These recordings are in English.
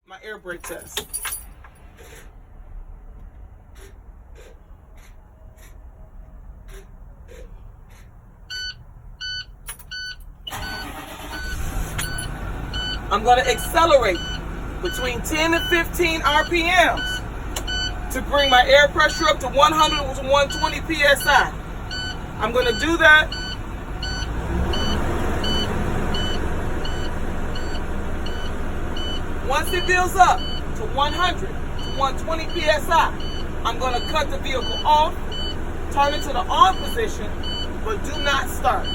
My air brake test. I'm going to accelerate between 10 and 15 RPMs to bring my air pressure up to 100 to 120 PSI. I'm going to do that once it builds up to 100 to 120 PSI. I'm going to cut the vehicle off, turn it to the on position, but do not start.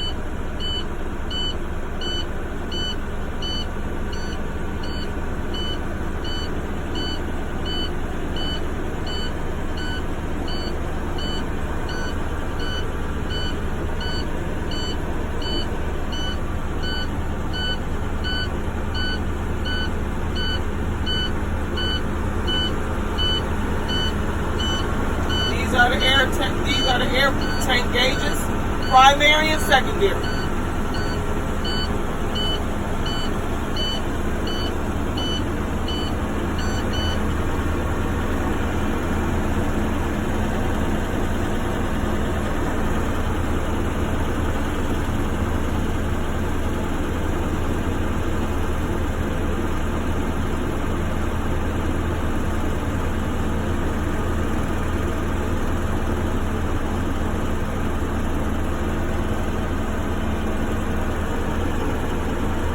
These are the air tank gauges, primary and secondary.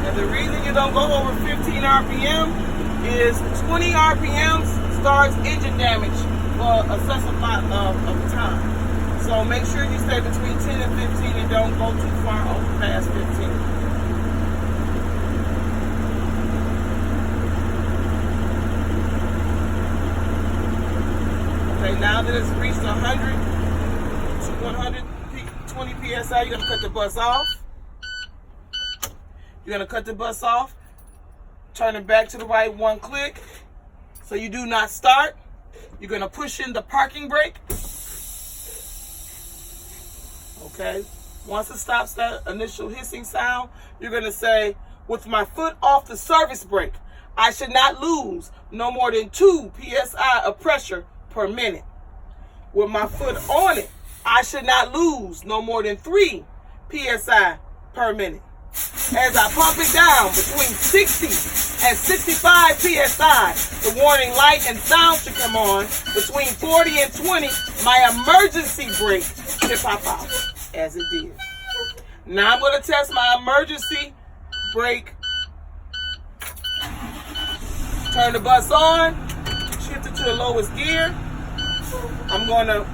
The reason you don't go over 15 RPM is 20 RPMs starts engine damage for a set amount of time. So make sure you stay between 10 and 15 and don't go too far over past 15. Okay, now that it's reached 100 to 120 PSI, you're going to cut the bus off. You're going to cut the bus off, turn it back to the right one click, so you do not start. You're going to push in the parking brake. Okay. Once it stops that initial hissing sound, you're going to say, with my foot off the service brake, I should not lose no more than 2 PSI of pressure per minute. With my foot on it, I should not lose no more than 3 PSI per minute. As I pump it down between 60 and 65 PSI, the warning light and sound should come on. Between 40 and 20, my emergency brake should pop out, as it did. Now I'm going to test my emergency brake. Turn the bus on, shift it to the lowest gear. I'm going to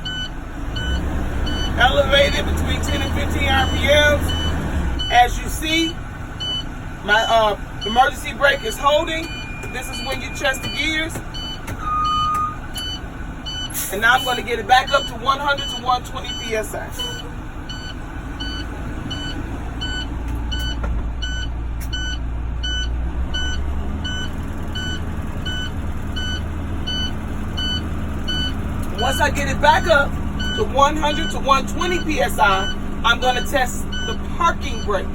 elevate it between 10 and 15 RPMs. As you see, my emergency brake is holding. This is when you check the gears. And now I'm going to get it back up to 100 to 120 PSI. Once I get it back up to 100 to 120 PSI, I'm going to test the parking brake.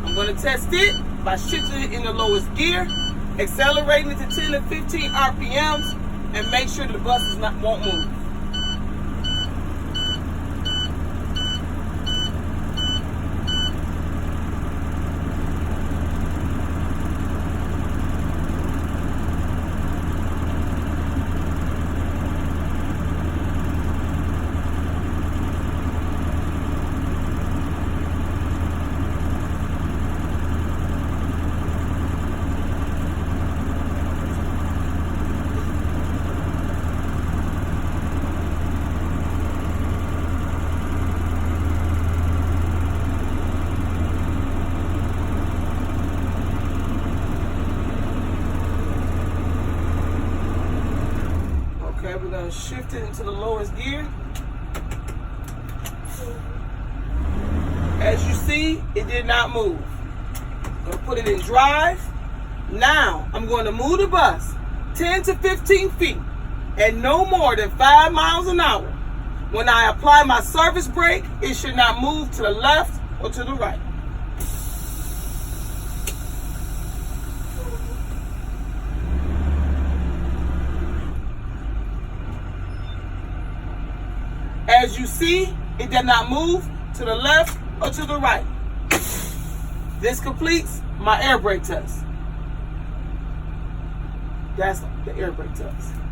I'm going to test it by shifting it in the lowest gear, accelerating it to 10 to 15 RPMs, and make sure the bus won't move. We're going to shift it into the lowest gear. As you see, it did not move. I'm going to put it in drive. Now, I'm going to move the bus 10 to 15 feet at no more than 5 miles an hour. When I apply my service brake, it should not move to the left or to the right. As you see, it did not move to the left or to the right. This completes my air brake test. That's the air brake test.